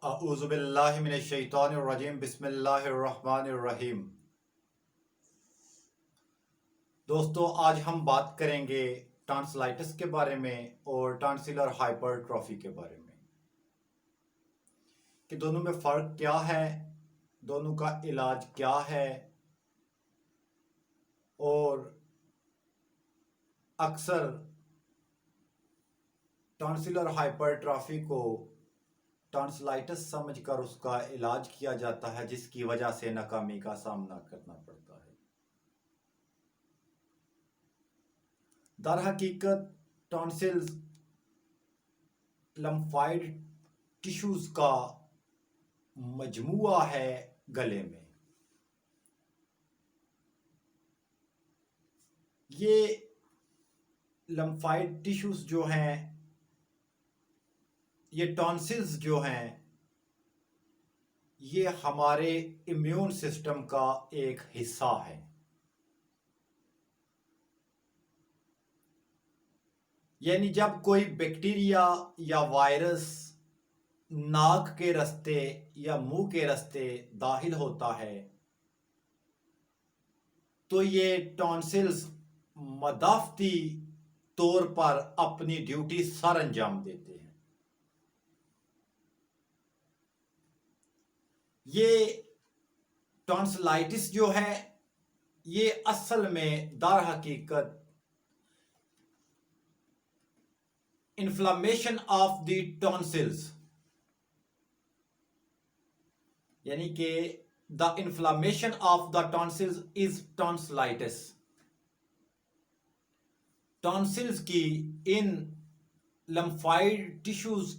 अऊज़ुबिल्लाहि मिनश्शैतानिर्रजीम बिस्मिल्लाहिर्रहमानिर्रहीम। दोस्तों, आज हम बात करेंगे टॉन्सिलाइटिस के बारे में और टॉन्सिलर हाइपरट्रॉफी के बारे में कि दोनों में फ़र्क क्या है, दोनों का इलाज क्या है और अक्सर टॉन्सिलर हाइपरट्रॉफी को टॉन्सिलाइटिस समझकर उसका इलाज किया जाता है, जिसकी वजह से नाकामी का सामना करना पड़ता है। दर हकीकत टॉन्सिल्स लम्फाइड टिश्यूज का मजमुआ है गले में। ये लम्फाइड टिश्यूज जो हैं, ये टॉन्सिल्स जो हैं, ये हमारे इम्यून सिस्टम का एक हिस्सा है। यानी जब कोई बैक्टीरिया या वायरस नाक के रास्ते या मुंह के रास्ते दाखिल होता है तो ये टॉन्सिल्स मदाफ़ती तौर पर अपनी ड्यूटी सर अंजाम देते हैं। ये टॉन्सिलाइटिस जो है, ये असल में दर हकीकत इन्फ्लामेशन ऑफ द टॉन्सिल्स, यानी कि the inflammation of the tonsils is tonsillitis. Tonsils की इन लम्फाइड टिश्यूज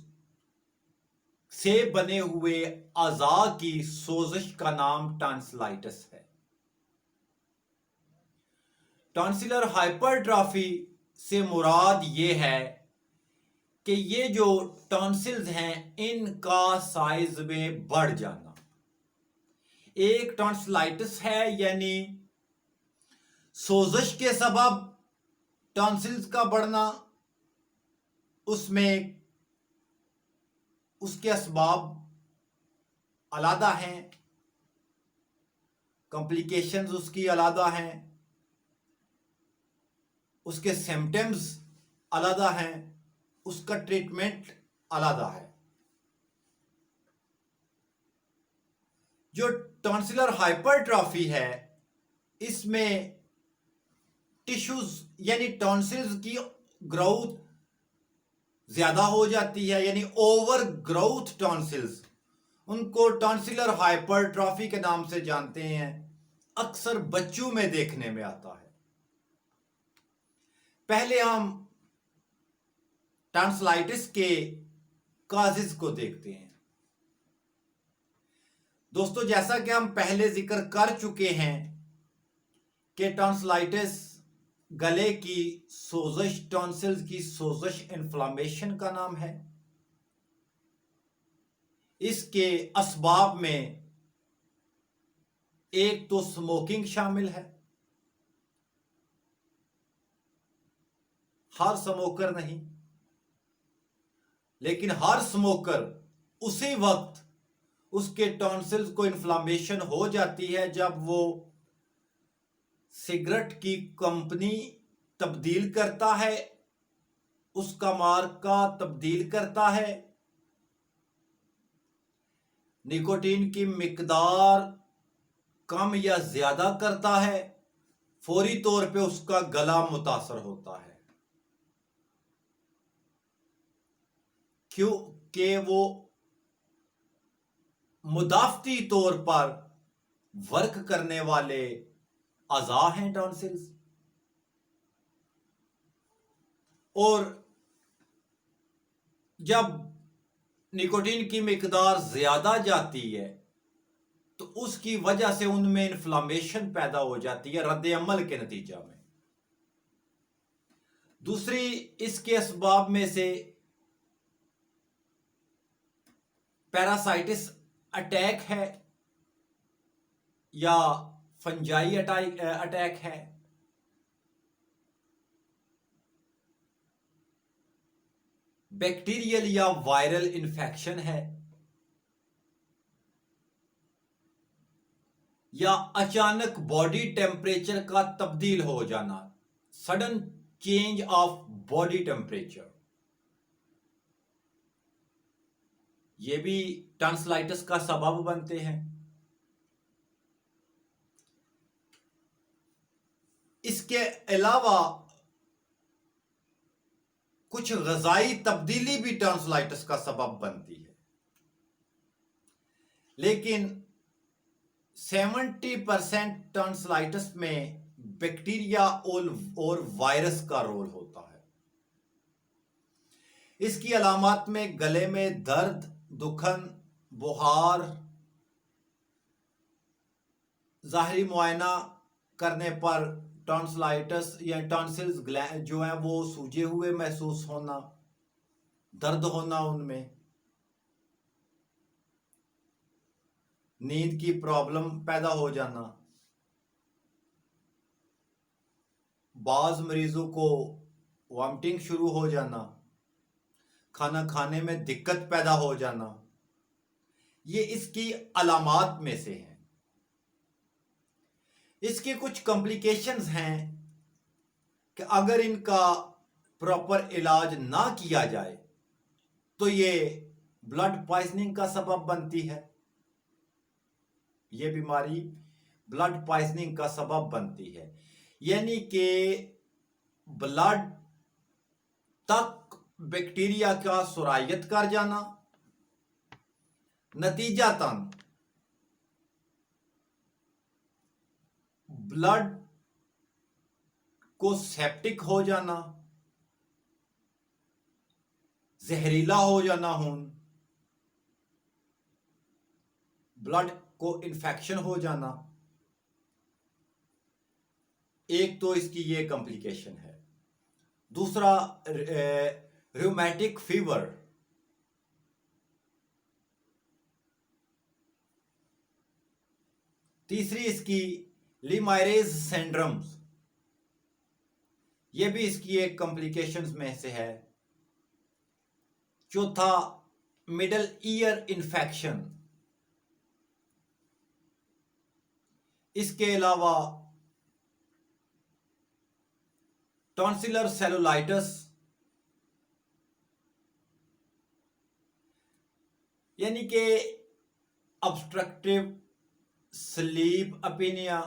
से बने हुए अज़ा की सोजिश का नाम टॉन्सिलाइटिस है। टॉन्सिलर हाइपरट्रॉफी से मुराद ये है कि ये जो टॉन्सिल्स हैं, इनका साइज में बढ़ जाना। एक टॉन्सिलाइटिस है यानी सोजिश के सबब टॉन्सिल्स का बढ़ना, उसमें उसके असबाब अलग हैं, कॉम्प्लिकेशंस उसकी अलग हैं, उसके सिम्टम्स अलग हैं, उसका ट्रीटमेंट अलग है। जो टॉन्सिलर हाइपरट्रॉफी है, इसमें टिश्यूज यानी टॉन्सिल्स की ग्रोथ ज्यादा हो जाती है, यानी ओवर ग्रोथ टॉन्सिल्स, उनको टॉन्सिलर हाइपरट्रॉफी के नाम से जानते हैं। अक्सर बच्चों में देखने में आता है। पहले हम टॉन्सिलाइटिस के काजेस को देखते हैं। दोस्तों, जैसा कि हम पहले जिक्र कर चुके हैं कि टॉन्सिलाइटिस गले की सोजिश, टॉन्सिल्स की सोजिश इन्फ्लामेशन का नाम है। इसके असबाब में एक तो स्मोकिंग शामिल है। हर स्मोकर नहीं, लेकिन हर स्मोकर उसी वक्त उसके टॉन्सिल्स को इन्फ्लामेशन हो जाती है जब वो सिगरेट की कंपनी तब्दील करता है, उसका मार्का तब्दील करता है, निकोटीन की मिकदार कम या ज्यादा करता है, फौरी तौर पे उसका गला मुतासर होता है, क्योंकि वो मुदाफ़ती तौर पर वर्क करने वाले अज़ा हैं टॉन्सिल्स। और जब निकोटीन की मिकदार ज्यादा जाती है तो उसकी वजह से उनमें इन्फ्लामेशन पैदा हो जाती है रद्द अमल के नतीजा में। दूसरी इसके असबाब में से पैरासाइटिस अटैक है या फंजाई अटैक है। बैक्टीरियल या वायरल इन्फेक्शन है। या अचानक बॉडी टेम्परेचर का तब्दील हो जाना, sudden change of body temperature, ये भी टॉन्सिलाइटिस का सबब बनते हैं। इसके अलावा कुछ ग़िज़ाई तब्दीली भी टॉन्सिलाइटिस का सबब बनती है, लेकिन 70% टॉन्सिलाइटिस में बैक्टीरिया और वायरस का रोल होता है। इसकी अलामात में गले में दर्द, दुखन, बुखार, ज़ाहरी मुआयना करने पर टॉन्सिलाइटिस या टॉन्सिल्स जो हैं वो सूजे हुए महसूस होना, दर्द होना उनमें, नींद की प्रॉब्लम पैदा हो जाना, बाज़ मरीजों को वॉमिटिंग शुरू हो जाना, खाना खाने में दिक्कत पैदा हो जाना, ये इसकी अलामात में से हैं। इसके कुछ कॉम्प्लिकेशंस हैं कि अगर इनका प्रॉपर इलाज ना किया जाए तो ये ब्लड पॉइजनिंग का सबब बनती है। ये बीमारी ब्लड पॉइजनिंग का सबब बनती है, यानी कि ब्लड तक बैक्टीरिया का सुरायत कर जाना, नतीजतन ब्लड को सेप्टिक हो जाना, जहरीला हो जाना, ब्लड को इन्फेक्शन हो जाना। एक तो इसकी ये कॉम्प्लिकेशन है। दूसरा रूमेटिक फीवर, तीसरी इसकी लीमायरेज सिंड्रोम्स, ये भी इसकी एक कॉम्प्लिकेशंस में से है। चौथा मिडल ईयर इन्फेक्शन। इसके अलावा टॉन्सिलर सेलुलाइटिस, यानी कि ऑब्स्ट्रक्टिव स्लीप अपीनिया।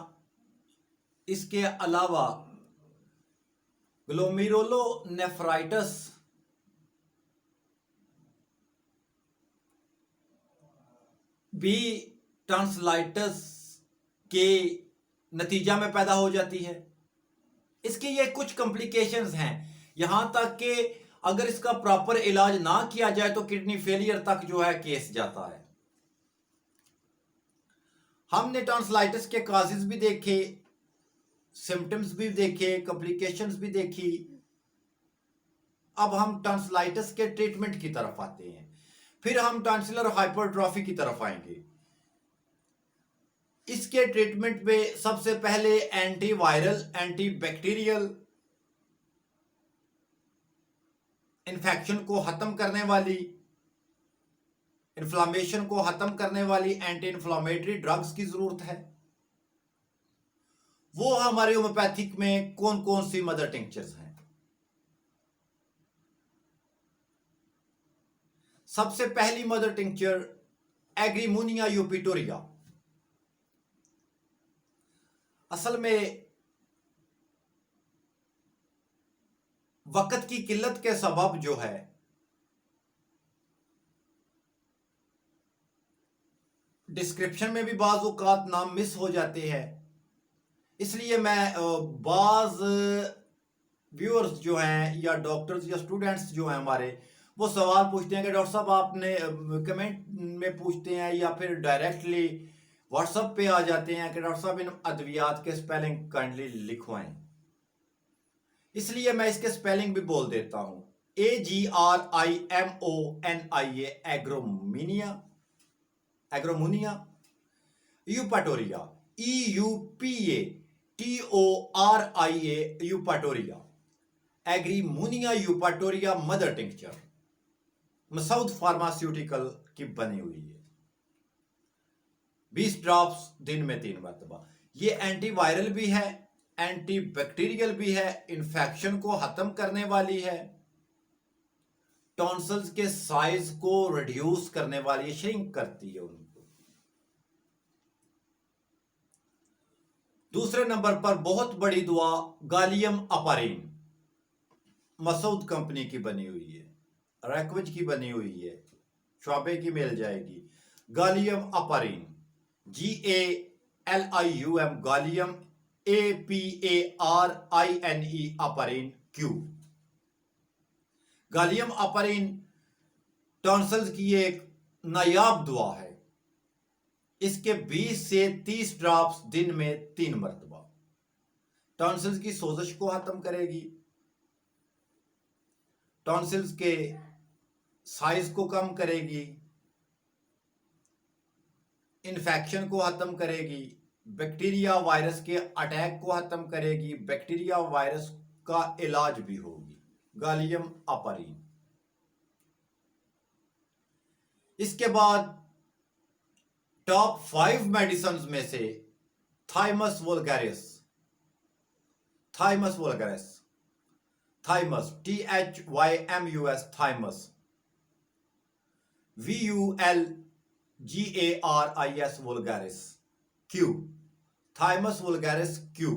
इसके अलावा ग्लोमेरुलोनेफ्राइटिस, भी टॉन्सिलाइटिस के नतीजा में पैदा हो जाती है। इसके ये कुछ कॉम्प्लिकेशंस हैं, यहां तक कि अगर इसका प्रॉपर इलाज ना किया जाए तो किडनी फेलियर तक जो है केस जाता है। हमने टॉन्सिलाइटिस के काजेज भी देखे, सिम्टम्स भी देखे, कॉम्प्लिकेशंस भी देखी। अब हम टॉन्सिलाइटिस के ट्रीटमेंट की तरफ आते हैं, फिर हम टॉन्सिलर हाइपरट्रॉफी की तरफ आएंगे। इसके ट्रीटमेंट में सबसे पहले एंटीवायरल, एंटीबैक्टीरियल, इन्फेक्शन को खत्म करने वाली, इन्फ्लामेशन को खत्म करने वाली एंटी इन्फ्लामेटरी ड्रग्स की जरूरत है। वो हमारे होम्योपैथिक में कौन कौन सी मदर टिंक्चर्स हैं? सबसे पहली मदर टिंक्चर एग्रीमोनिया यूपिटोरिया। असल में वक्त की किल्लत के सबब जो है डिस्क्रिप्शन में भी बाज़ औक़ात नाम मिस हो जाते हैं, इसलिए मैं बाज़ व्यूअर्स जो हैं या डॉक्टर्स या स्टूडेंट्स जो हैं हमारे, वो सवाल पूछते हैं कि डॉक्टर साहब आपने कमेंट में पूछते हैं या फिर डायरेक्टली व्हाट्सएप पे आ जाते हैं कि डॉक्टर साहब इन अद्वियात के स्पेलिंग काइंडली लिखवाएं। इसलिए मैं इसके स्पेलिंग भी बोल देता हूं। AGRIMONIA, agrimonia, agrimonia, eupatoria, EUPATORIA, eupatoria, agrimonia eupatoria mother tincture Masood pharmaceutical की बनी हुई है। 20 ड्रॉप्स दिन में 3 मरतबा। ये एंटीवायरल भी है, एंटी बैक्टीरियल भी है, इन्फेक्शन को खत्म करने वाली है, टॉन्सिल्स के साइज को रिड्यूस करने वाली, श्रिंक करती है उनको। दूसरे नंबर पर बहुत बड़ी दुआ गालियम अपारिन, मसूद कंपनी की बनी हुई है, रैकविज की बनी हुई है, शॉबे की मिल जाएगी। गालियम अपारिन, GALIUM, गालियम APARINE, अपारिन क्यू। गालियम अपारिन टॉन्सिल्स की एक नायाब दुआ है। इसके 20 से 30 ड्रॉप्स दिन में 3 मरतबा टॉन्सिल्स की सोजिश को खत्म करेगी, टॉन्सिल्स के साइज को कम करेगी, इन्फेक्शन को खत्म करेगी, बैक्टीरिया वायरस के अटैक को खत्म करेगी, बैक्टीरिया वायरस का इलाज भी होगी। गालियम अपारिन। इसके बाद टॉप 5 मेडिसिन में से thymus vulgaris, thymus vulgaris, thymus THYMUS, thymus, VULGARIS vulgaris Q, thymus vulgaris Q.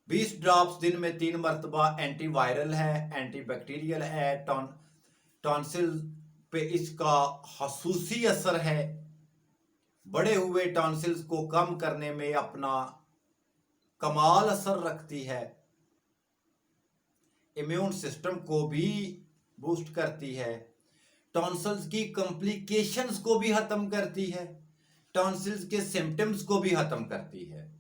20 drops दिन में 3 मरतबा, एंटीवायरल है, एंटीबैक्टीरियल है, टॉन्सिल पे इसका खसूसी असर है, बड़े हुए टॉन्सिल्स को कम करने में अपना कमाल असर रखती है, इम्यून सिस्टम को भी बूस्ट करती है, टॉन्सिल्स की कॉम्प्लिकेशंस को भी खत्म करती है, टॉन्सिल्स के सिम्टम्स को भी खत्म करती है।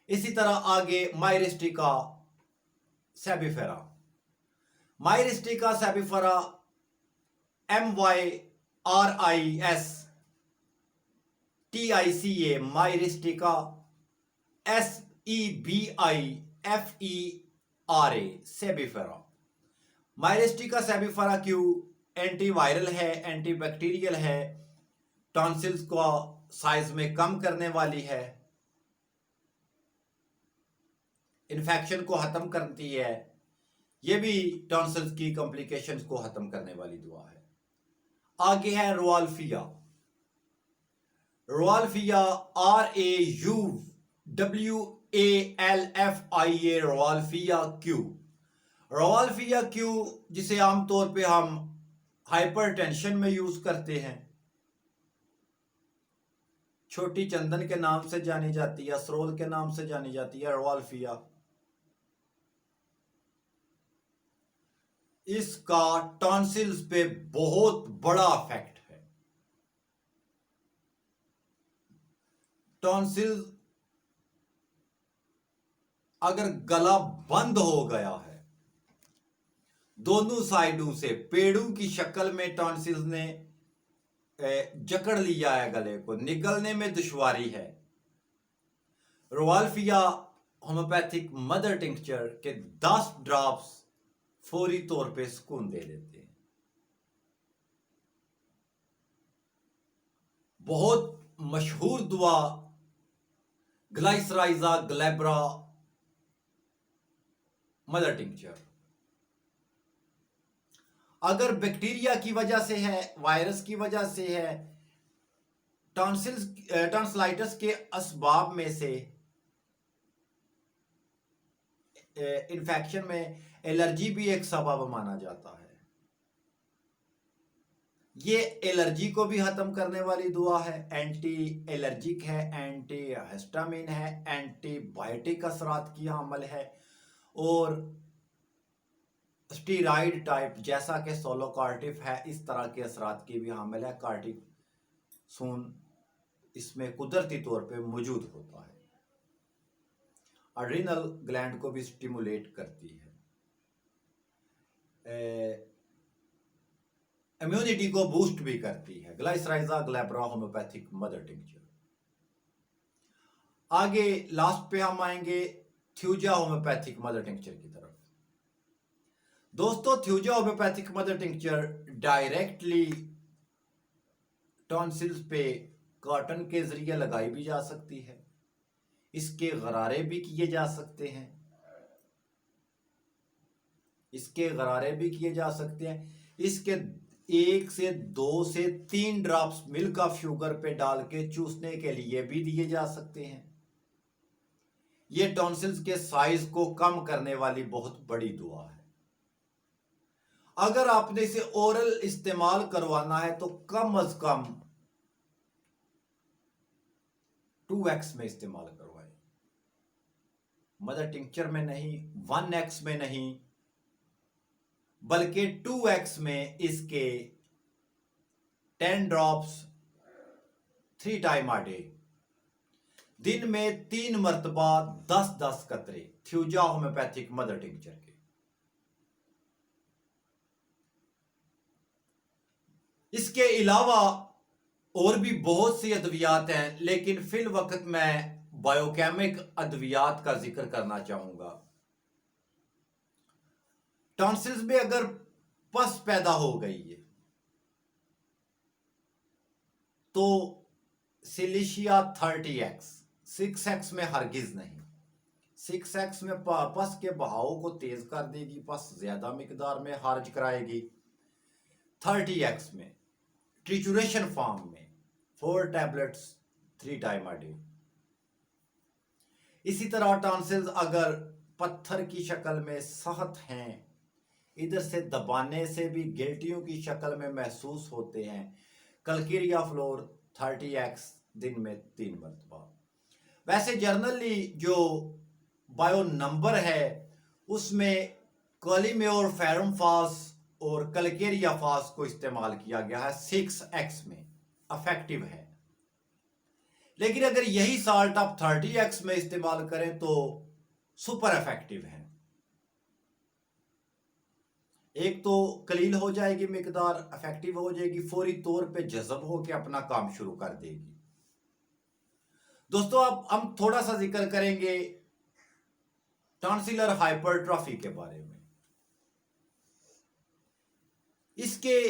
इसी तरह आगे myristica sebifera, myristica sebifera MYRISTICA, myristica SEBIFERA, sebifera. Myristica sebifera क्यू एंटीवायरल है, एंटीबैक्टीरियल है, टॉन्सिल्स को साइज में कम करने वाली है, इन्फेक्शन को खत्म करती है। यह भी टॉन्सिल्स की कॉम्प्लिकेशंस को खत्म करने वाली दुआ है। आगे है रोआल्फिया, रोआल्फिया RAUWALFIA, रोआल्फिया क्यू। रोआल्फिया क्यू जिसे आमतौर पे हम हाइपरटेंशन में यूज करते हैं, छोटी चंदन के नाम से जानी जाती है, असरोल के नाम से जानी जाती है रोआल्फिया। इसका टॉन्सिल्स पे बहुत बड़ा इफेक्ट है। टॉन्सिल्स अगर गला बंद हो गया है, दोनों साइडों से पेड़ों की शक्ल में टॉन्सिल्स ने जकड़ लिया है गले को, निकलने में दुश्वारी है, रोआल्फिया होम्योपैथिक मदर टिंक्चर के 10 ड्रॉप्स फौरी तौर पे सुकून दे देते हैं। बहुत मशहूर दुआ ग्लाइसराइजा ग्लैब्रा मदर टिंक्चर। अगर बैक्टीरिया की वजह से है, वायरस की वजह से है, टॉन्सिलाइटिस के असबाब में से इन्फेक्शन में एलर्जी भी एक सबब माना जाता है। ये एलर्जी को भी खत्म करने वाली दुआ है, एंटी एलर्जिक है, एंटी हिस्टामिन है, एंटीबायोटिक असरात की हामिल है, और स्टीराइड टाइप जैसा कि सोलोकार्टिफ है, इस तरह के असरात की भी हामिल है। कार्टिसोन इसमें कुदरती तौर पे मौजूद होता है। एड्रिनल ग्लैंड को भी स्टिमुलेट करती है, इम्यूनिटी को बूस्ट भी करती है। Glycyrrhiza glabra homeopathic mother tincture. आगे लास्ट पे हम आएंगे थ्यूजा होम्योपैथिक मदर टिंक्चर की तरफ। दोस्तों, thuja homeopathic mother tincture directly tonsils पे कॉटन के जरिए लगाई भी जा सकती है, इसके गरारे भी किए जा सकते हैं, इसके 1 से 2 से 3 ड्रॉप्स मिल्क ऑफ शुगर पे डाल के चूसने के लिए भी दिए जा सकते हैं। ये टॉन्सिल्स के साइज को कम करने वाली बहुत बड़ी दुआ है। अगर आपने इसे ओरल इस्तेमाल करवाना है तो कम अज कम 2x में इस्तेमाल करवाएं, मदर टिंक्चर में नहीं, 1x में नहीं, बल्कि 2x में इसके 10 ड्रॉप्स 3 टाइम आ डे, दिन में 3 मरतबा 10-10 कतरे थ्यूजा होम्योपैथिक मदर टिंक्चर के। इसके अलावा और भी बहुत सी अद्वियात हैं, लेकिन फिल वक्त मैं बायोकेमिक अद्वियात का जिक्र करना चाहूंगा। टॉन्सिल्स में अगर पस पैदा हो गई है तो सिलिशिया 30x, 6x में हरगिज नहीं। 6x में पस के बहाव को तेज कर देगी, पस ज्यादा मिकदार में खारिज कराएगी। 30x में ट्रिचुरेशन फॉर्म में 4 टैबलेट्स 3 टाइम आ डे। इसी तरह टॉन्सिल्स अगर पत्थर की शक्ल में सख्त हैं, इधर से दबाने से भी गिल्टियों की शक्ल में महसूस होते हैं, कलकीरिया फ्लोर 30x दिन में 3 मरतबा। वैसे जर्नली जो बायो नंबर है उसमें कोलिम्योर फेरमफास और कलकेरिया फास को इस्तेमाल किया गया है, 6x में अफेक्टिव है। लेकिन अगर यही साल्ट आप 30x में इस्तेमाल करें तो सुपर इफेक्टिव है। एक तो कलील हो जाएगी मिकदार, इफेक्टिव हो जाएगी, फौरी तौर पे जज़ब होकर अपना काम शुरू कर देगी। दोस्तों अब हम थोड़ा सा जिक्र करेंगे टॉन्सिलर हाइपरट्रॉफी के बारे में। इसके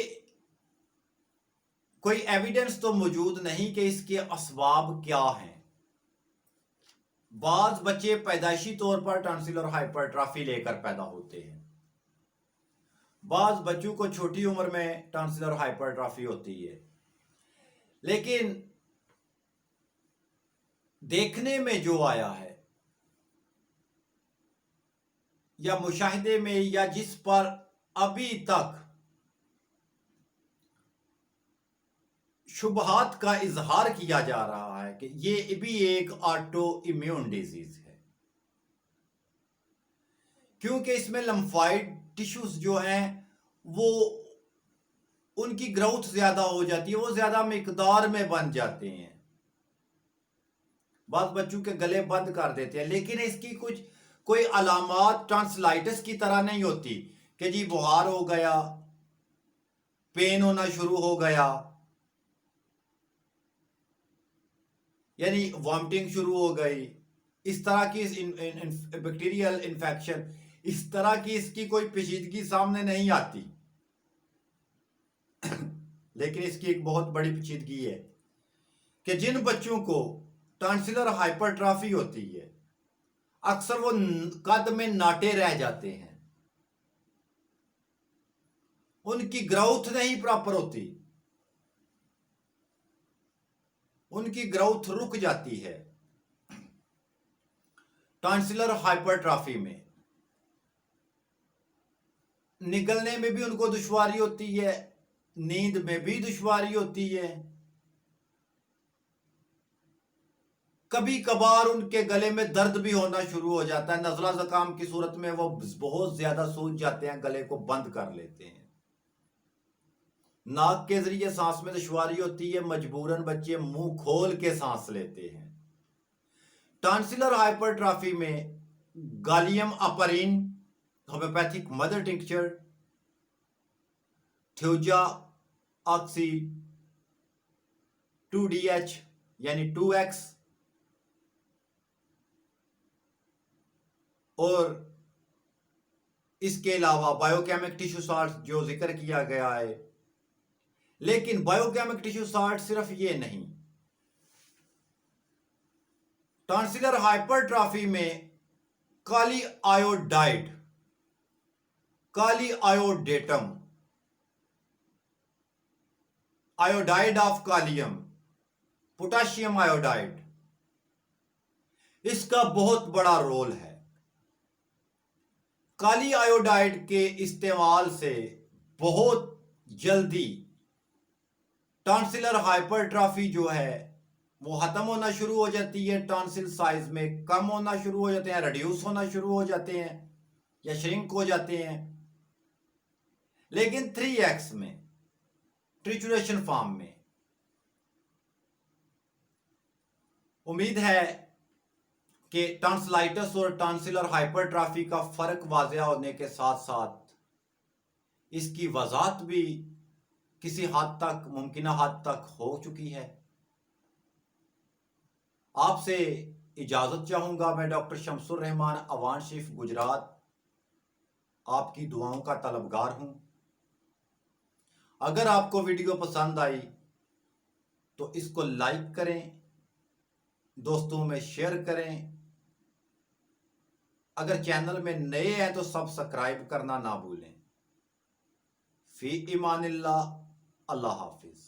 कोई एविडेंस तो मौजूद नहीं कि इसके असबाब क्या हैं। बाज बच्चे पैदाइशी तौर पर टॉन्सिलर हाइपरट्रॉफी लेकर पैदा होते हैं, बाज बच्चों को छोटी उम्र में टॉन्सिलर हाइपरट्रॉफी होती है। लेकिन देखने में जो आया है या मुशाहिदे में या जिस पर अभी तक शुबहात का इजहार किया जा रहा है कि ये भी एक ऑटो इम्यून डिजीज है, क्योंकि इसमें लम्फाइड टिश्यूज जो हैं वो उनकी ग्रोथ ज्यादा हो जाती है, वो ज्यादा मिकदार में बन जाते हैं, बाद बच्चों के गले बंद कर देते हैं। लेकिन इसकी कुछ कोई अलामात टॉन्सिलाइटिस की तरह नहीं होती कि जी बुखार हो गया, पेन होना शुरू हो गया, यानी वॉमिटिंग शुरू हो गई, इस तरह की बैक्टीरियल इन्फेक्शन, इस तरह की इसकी कोई पेचीदगी सामने नहीं आती। लेकिन इसकी एक बहुत बड़ी पेचीदगी है कि जिन बच्चों को टॉन्सिलर हाइपरट्रॉफी होती है अक्सर वो कद में नाटे रह जाते हैं, उनकी ग्रोथ नहीं प्रॉपर होती, उनकी ग्रोथ रुक जाती है। टॉन्सिलर हाइपरट्रॉफी में निकलने में भी उनको दुश्वारी होती है, नींद में भी दुश्वारी होती है, कभी कभार उनके गले में दर्द भी होना शुरू हो जाता है, नज़ला ज़ुकाम की सूरत में वो बहुत ज्यादा सूज जाते हैं, गले को बंद कर लेते हैं, नाक के जरिए सांस में दुश्वारी होती है, मजबूरन बच्चे मुंह खोल के सांस लेते हैं। टॉन्सिलर हाइपरट्रॉफी में galium aparine homeopathic mother tincture, thuja ऑक्सी 2DH यानी 2x और इसके अलावा बायोकेमिक टिश्यू साल्ट जो जिक्र किया गया है, लेकिन बायोकेमिक टिश्यू सॉर्ट सिर्फ ये नहीं, टॉन्सिलर हाइपरट्रॉफी में kali iodide, kali iodatum, iodide of kalium, potassium iodide, इसका बहुत बड़ा रोल है। काली आयोडाइड के इस्तेमाल से बहुत जल्दी टॉन्सिलर हाइपरट्रॉफी जो है वो खत्म होना शुरू हो जाती है, टॉन्सिल साइज में कम होना शुरू हो जाते हैं, रिड्यूस होना शुरू हो जाते हैं या श्रिंक हो जाते हैं। लेकिन 3x में, ट्रिचुरेशन फॉर्म में, उम्मीद है कि टॉन्सिलाइटिस और टॉन्सिलर हाइपरट्रॉफी का फर्क वाज़ेह होने के साथ साथ इसकी वजाहत भी किसी हद तक, मुमकिन हद तक हो चुकी है। आपसे इजाज़त चाहूँगा। मैं डॉक्टर शमसुर रहमान, अवान शरीफ, गुजरात, आपकी दुआओं का तलबगार हूँ। अगर आपको वीडियो पसंद आई तो इसको लाइक करें, दोस्तों में शेयर करें। अगर चैनल में नए हैं तो सब्सक्राइब करना ना भूलें। फी इमानिल्लाह, अल्लाह हाफिज।